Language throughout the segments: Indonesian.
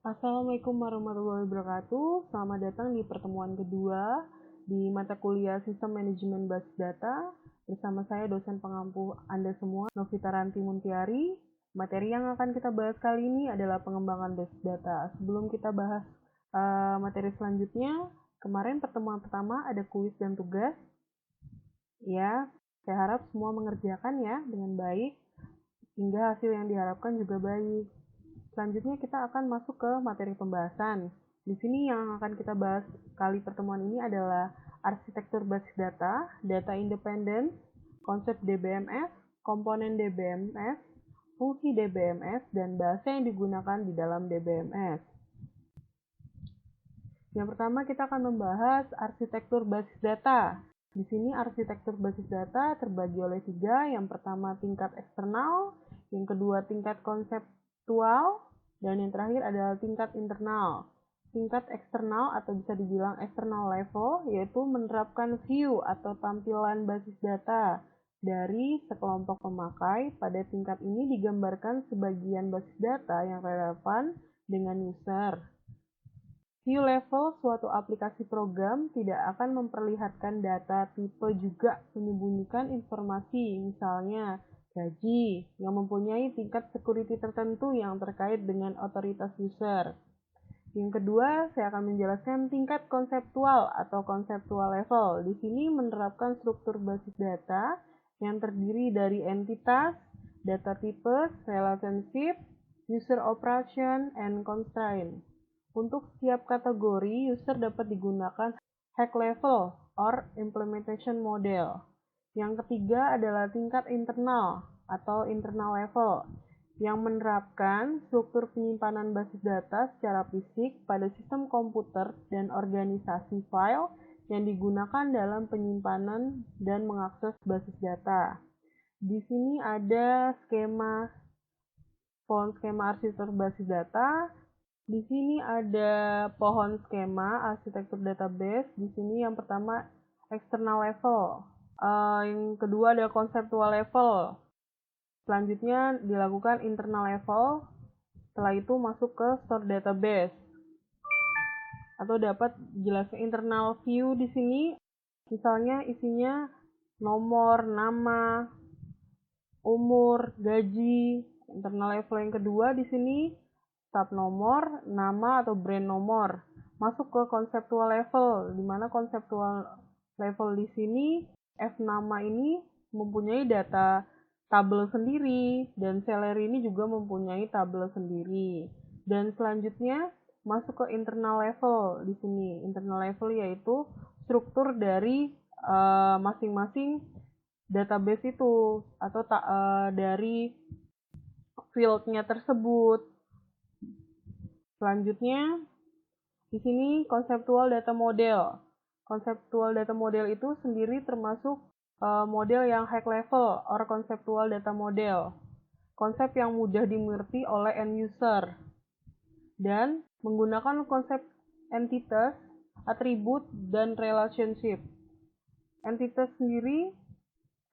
Assalamualaikum warahmatullahi wabarakatuh. Selamat datang di pertemuan kedua di mata kuliah Sistem Manajemen Basis Data bersama saya dosen pengampu Anda semua, Novita Ranti Muntiari. Materi yang akan kita bahas kali ini adalah pengembangan basis data. Sebelum kita bahas materi selanjutnya, kemarin pertemuan pertama ada kuis dan tugas. Ya, saya harap semua mengerjakan ya dengan baik hingga hasil yang diharapkan juga baik. Selanjutnya kita akan masuk ke materi pembahasan. Di sini yang akan kita bahas kali pertemuan ini adalah arsitektur basis data, data independen, konsep DBMS, komponen DBMS, fungsi DBMS, dan bahasa yang digunakan di dalam DBMS. Yang pertama kita akan membahas arsitektur basis data. Di sini arsitektur basis data terbagi oleh 3. Yang pertama tingkat eksternal, yang kedua tingkat konseptual, dan yang terakhir adalah tingkat internal. Tingkat eksternal atau bisa dibilang external level yaitu menerapkan view atau tampilan basis data dari sekelompok pemakai. Pada tingkat ini digambarkan sebagian basis data yang relevan dengan user. View level suatu aplikasi program tidak akan memperlihatkan data tipe, juga menyembunyikan informasi, misalnya gaji, yang mempunyai tingkat security tertentu yang terkait dengan otoritas user. Yang kedua, saya akan menjelaskan tingkat konseptual atau conceptual level. Di sini menerapkan struktur basis data yang terdiri dari entitas, data types, relationship, user operation, and constraint. Untuk setiap kategori, user dapat digunakan hack level or implementation model. Yang ketiga adalah tingkat internal atau internal level, yang menerapkan struktur penyimpanan basis data secara fisik pada sistem komputer dan organisasi file yang digunakan dalam penyimpanan dan mengakses basis data. Di sini ada pohon skema arsitektur basis data. Di sini ada pohon skema arsitektur database. Di sini yang pertama external level. Yang kedua ada conceptual level. Selanjutnya dilakukan internal level. Setelah itu masuk ke store database. Atau dapat dijelaskan internal view di sini. Misalnya isinya nomor, nama, umur, gaji. Internal level yang kedua di sini tab nomor, nama atau brand nomor. Masuk ke conceptual level, di mana conceptual level di sini F nama ini mempunyai data tabel sendiri dan salary ini juga mempunyai tabel sendiri. Dan selanjutnya masuk ke internal level di sini. Internal level yaitu struktur dari masing-masing database itu atau dari field-nya tersebut. Selanjutnya, di sini konseptual data model. Konseptual data model itu sendiri termasuk model yang high level or konseptual data model. Konsep yang mudah dimengerti oleh end user. Dan menggunakan konsep entitas, atribut, dan relationship. Entitas sendiri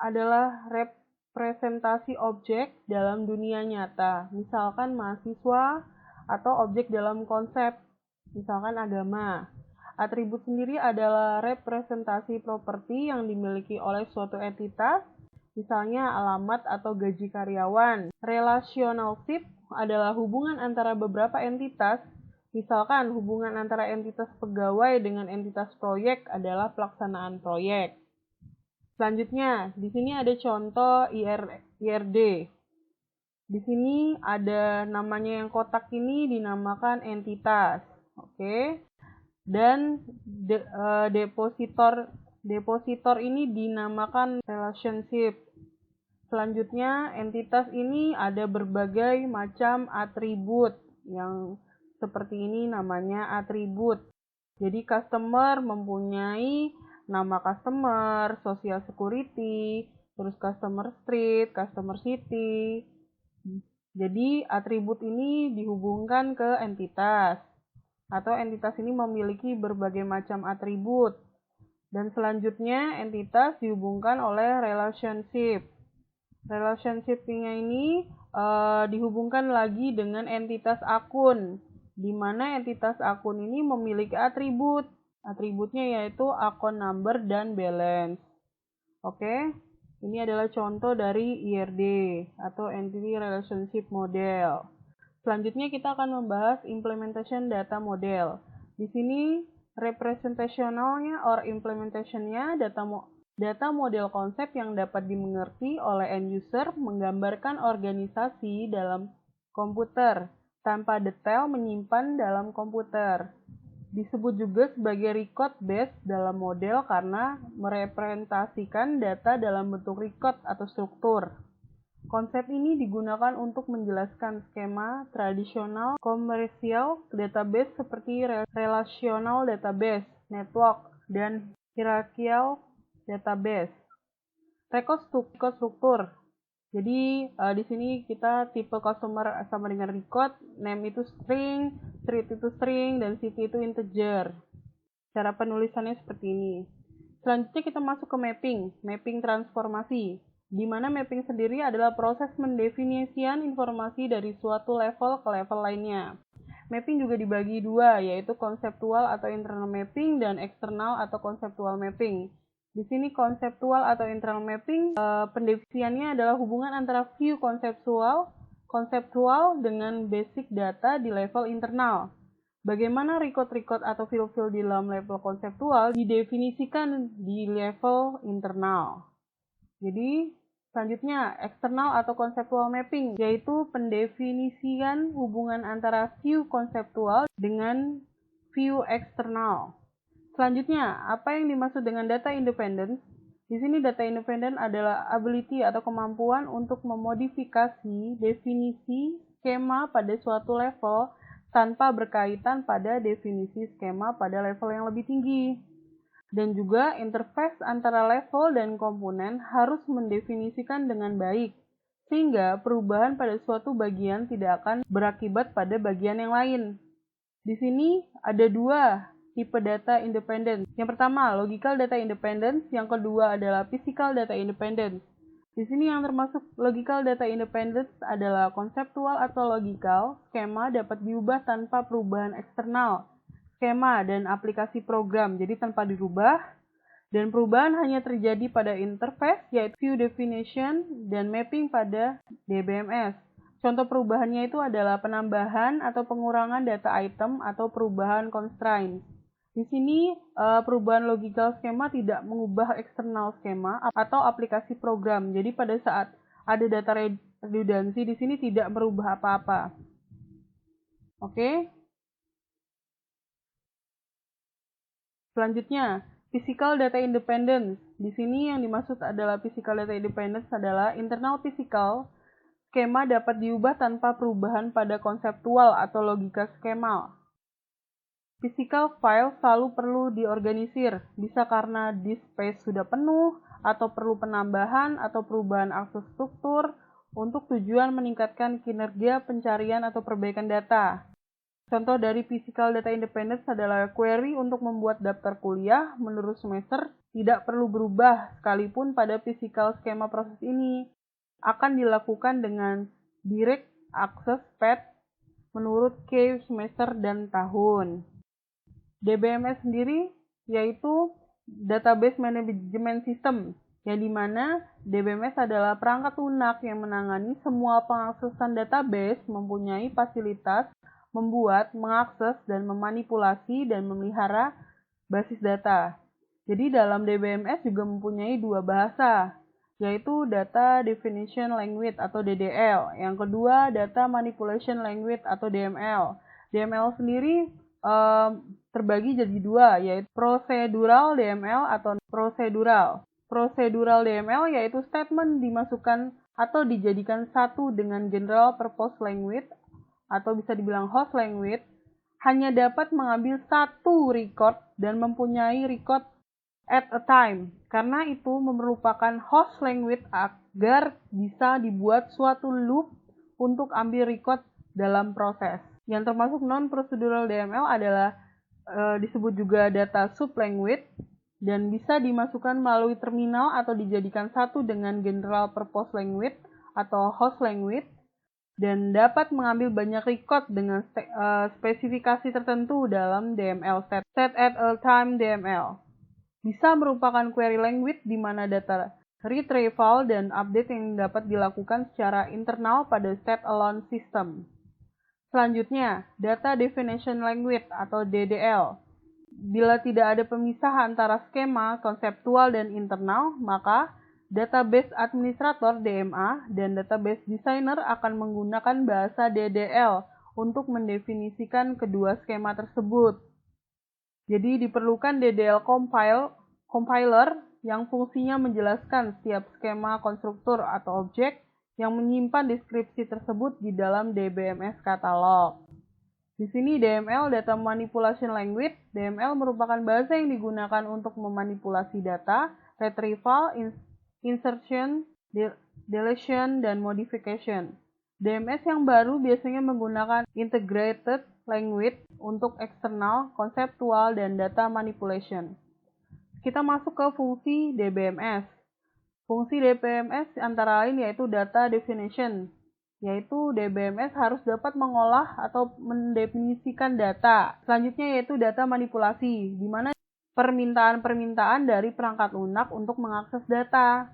adalah representasi objek dalam dunia nyata. Misalkan mahasiswa, atau objek dalam konsep, misalkan agama. Atribut sendiri adalah representasi properti yang dimiliki oleh suatu entitas, misalnya alamat atau gaji karyawan. Relationship adalah hubungan antara beberapa entitas, misalkan hubungan antara entitas pegawai dengan entitas proyek adalah pelaksanaan proyek. Selanjutnya, di sini ada contoh IRD. Di sini ada namanya yang kotak ini dinamakan entitas, oke? Dan depositor ini dinamakan relationship. Selanjutnya entitas ini ada berbagai macam atribut yang seperti ini namanya atribut. Jadi customer mempunyai nama customer, social security, terus customer street, customer city. Jadi atribut ini dihubungkan ke entitas atau entitas ini memiliki berbagai macam atribut. Dan selanjutnya entitas dihubungkan oleh relationship. Relationship-nya ini dihubungkan lagi dengan entitas akun. di mana entitas akun ini memiliki atribut. Atributnya yaitu akun number dan balance. Oke, ini adalah contoh dari IRD atau Entity Relationship Model. Selanjutnya kita akan membahas implementation data model. Di sini representationalnya or implementationnya data model konsep yang dapat dimengerti oleh end user menggambarkan organisasi dalam komputer tanpa detail menyimpan dalam komputer. Disebut juga sebagai record based dalam model karena merepresentasikan data dalam bentuk record atau struktur. Konsep ini digunakan untuk menjelaskan skema tradisional komersial database seperti relational database, network, dan hierarchical database. Record struktur. Jadi di sini kita tipe customer sama dengan record, name itu string, street itu string, dan city itu integer. Cara penulisannya seperti ini. Selanjutnya kita masuk ke mapping transformasi, di mana mapping sendiri adalah proses mendefinisikan informasi dari suatu level ke level lainnya. Mapping juga dibagi dua, yaitu konseptual atau internal mapping dan eksternal atau konseptual mapping. Di sini konseptual atau internal mapping, pendefinisiannya adalah hubungan antara view konseptual dengan basic data di level internal. Bagaimana record atau field di dalam level konseptual didefinisikan di level internal. Jadi, selanjutnya eksternal atau konseptual mapping, yaitu pendefinisian hubungan antara view konseptual dengan view eksternal. Selanjutnya, apa yang dimaksud dengan data independence? Di sini data independent adalah ability atau kemampuan untuk memodifikasi definisi skema pada suatu level tanpa berkaitan pada definisi skema pada level yang lebih tinggi. Dan juga interface antara level dan komponen harus mendefinisikan dengan baik, sehingga perubahan pada suatu bagian tidak akan berakibat pada bagian yang lain. Di sini ada dua tipe data independence. Yang pertama, logical data independence. Yang kedua adalah physical data independence. Di sini yang termasuk logical data independence adalah konseptual atau logical. Skema dapat diubah tanpa perubahan eksternal skema dan aplikasi program, jadi tanpa dirubah. Dan perubahan hanya terjadi pada interface, yaitu view definition dan mapping pada DBMS. Contoh perubahannya itu adalah penambahan atau pengurangan data item atau perubahan constraint. Di sini perubahan logical skema tidak mengubah eksternal skema atau aplikasi program. Jadi pada saat ada data redundancy di sini tidak merubah apa-apa. Oke. Selanjutnya, physical data independence. Di sini yang dimaksud adalah physical data independence adalah internal physical skema dapat diubah tanpa perubahan pada konseptual atau logika skema. Physical file selalu perlu diorganisir, bisa karena disk space sudah penuh, atau perlu penambahan atau perubahan akses struktur untuk tujuan meningkatkan kinerja pencarian atau perbaikan data. Contoh dari physical data independence adalah query untuk membuat daftar kuliah menurut semester tidak perlu berubah sekalipun pada physical skema proses ini akan dilakukan dengan direct access path menurut K semester dan tahun. DBMS sendiri yaitu Database Management System, yang dimana DBMS adalah perangkat lunak yang menangani semua pengaksesan database, mempunyai fasilitas membuat, mengakses, dan memanipulasi dan memelihara basis data. Jadi dalam DBMS juga mempunyai dua bahasa, yaitu Data Definition Language atau DDL. Yang kedua, Data Manipulation Language atau DML. DML sendiri terbagi jadi dua, yaitu Procedural DML atau Procedural. Procedural DML yaitu statement dimasukkan atau dijadikan satu dengan General Purpose Language atau bisa dibilang host language, hanya dapat mengambil satu record dan mempunyai record at a time. Karena itu merupakan host language agar bisa dibuat suatu loop untuk ambil record dalam proses. Yang termasuk non-procedural DML adalah disebut juga data sublanguage dan bisa dimasukkan melalui terminal atau dijadikan satu dengan general purpose language atau host language. dan dapat mengambil banyak record dengan spesifikasi tertentu dalam DML set at all time DML. Bisa merupakan query language di mana data retrieval dan update yang dapat dilakukan secara internal pada set alone system. Selanjutnya, data definition language atau DDL. Bila tidak ada pemisah antara skema, konseptual, dan internal, maka database administrator DMA dan database designer akan menggunakan bahasa DDL untuk mendefinisikan kedua skema tersebut. Jadi diperlukan DDL compiler yang fungsinya menjelaskan setiap skema konstruktur atau objek yang menyimpan deskripsi tersebut di dalam DBMS katalog. Di sini DML, Data Manipulation Language. DML merupakan bahasa yang digunakan untuk memanipulasi data, retrieval, insertion, deletion, dan modification. DMS yang baru biasanya menggunakan integrated language untuk eksternal, konseptual, dan data manipulation. Kita masuk ke fungsi DBMS. Fungsi DBMS antara lain yaitu data definition, yaitu DBMS harus dapat mengolah atau mendefinisikan data. Selanjutnya yaitu data manipulasi, di mana permintaan-permintaan dari perangkat lunak untuk mengakses data.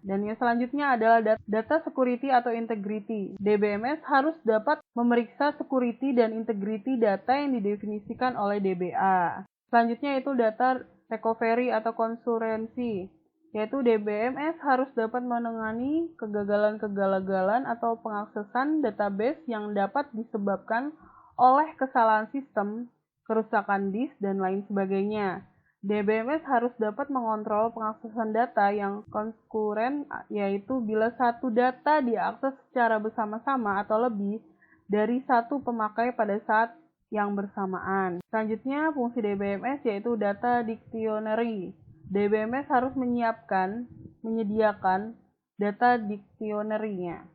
Dan yang selanjutnya adalah data security atau integrity. DBMS harus dapat memeriksa security dan integrity data yang didefinisikan oleh DBA. Selanjutnya yaitu data recovery atau konsurensi, yaitu DBMS harus dapat menangani kegagalan-kegagalan atau pengaksesan database yang dapat disebabkan oleh kesalahan sistem, kerusakan disk, dan lain sebagainya. DBMS harus dapat mengontrol pengaksesan data yang konkuren, yaitu bila satu data diakses secara bersama-sama atau lebih dari satu pemakai pada saat yang bersamaan. Selanjutnya, fungsi DBMS yaitu data dictionary. DBMS harus menyediakan data dictionary-nya.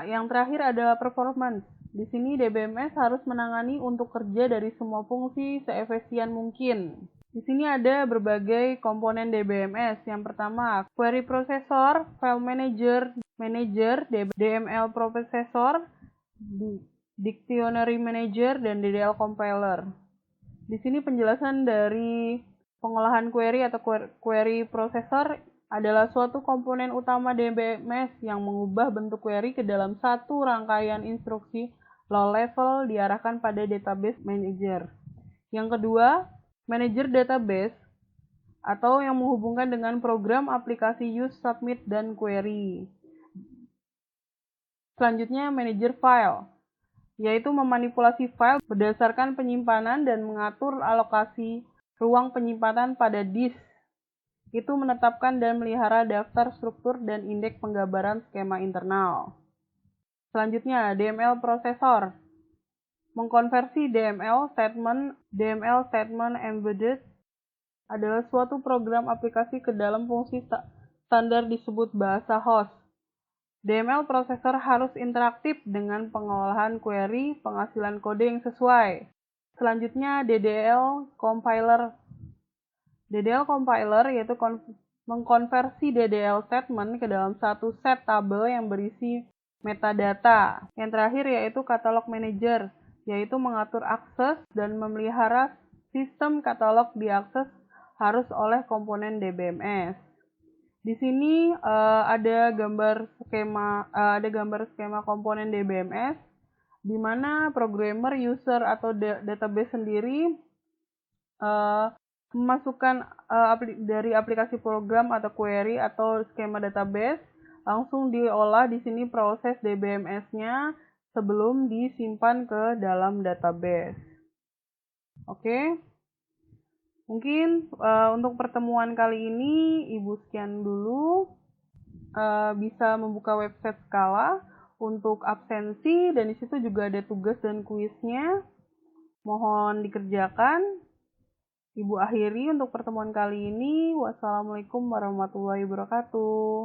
Yang terakhir adalah performance. Di sini DBMS harus menangani untuk kerja dari semua fungsi seefisien mungkin. Di sini ada berbagai komponen DBMS. Yang pertama, query processor, file manager, DML processor, dictionary manager, dan DDL compiler. Di sini penjelasan dari pengolahan query atau query processor adalah suatu komponen utama DBMS yang mengubah bentuk query ke dalam satu rangkaian instruksi low level diarahkan pada database manager. Yang kedua, manager database atau yang menghubungkan dengan program aplikasi use, submit, dan query. Selanjutnya, manager file, yaitu memanipulasi file berdasarkan penyimpanan dan mengatur alokasi ruang penyimpanan pada disk. Itu menetapkan dan melihara daftar struktur dan indeks penggambaran skema internal. Selanjutnya, DML processor mengkonversi DML statement embedded adalah suatu program aplikasi ke dalam fungsi standar disebut bahasa host. DML processor harus interaktif dengan pengolahan query, penghasilan kode yang sesuai. Selanjutnya, DDL compiler. DDL compiler yaitu mengkonversi DDL statement ke dalam satu set tabel yang berisi metadata. Yang terakhir yaitu katalog manager, yaitu mengatur akses dan memelihara sistem katalog diakses harus oleh komponen DBMS. Di sini ada gambar skema komponen DBMS, di mana programmer, user, atau database sendiri memasukkan dari aplikasi program atau query atau skema database, langsung diolah di sini proses DBMS-nya sebelum disimpan ke dalam database. Oke. Mungkin untuk pertemuan kali ini Ibu sekian dulu. Bisa membuka website Scala untuk absensi, dan di situ juga ada tugas dan kuisnya. Mohon dikerjakan. Ibu akhiri untuk pertemuan kali ini. Wassalamualaikum warahmatullahi wabarakatuh.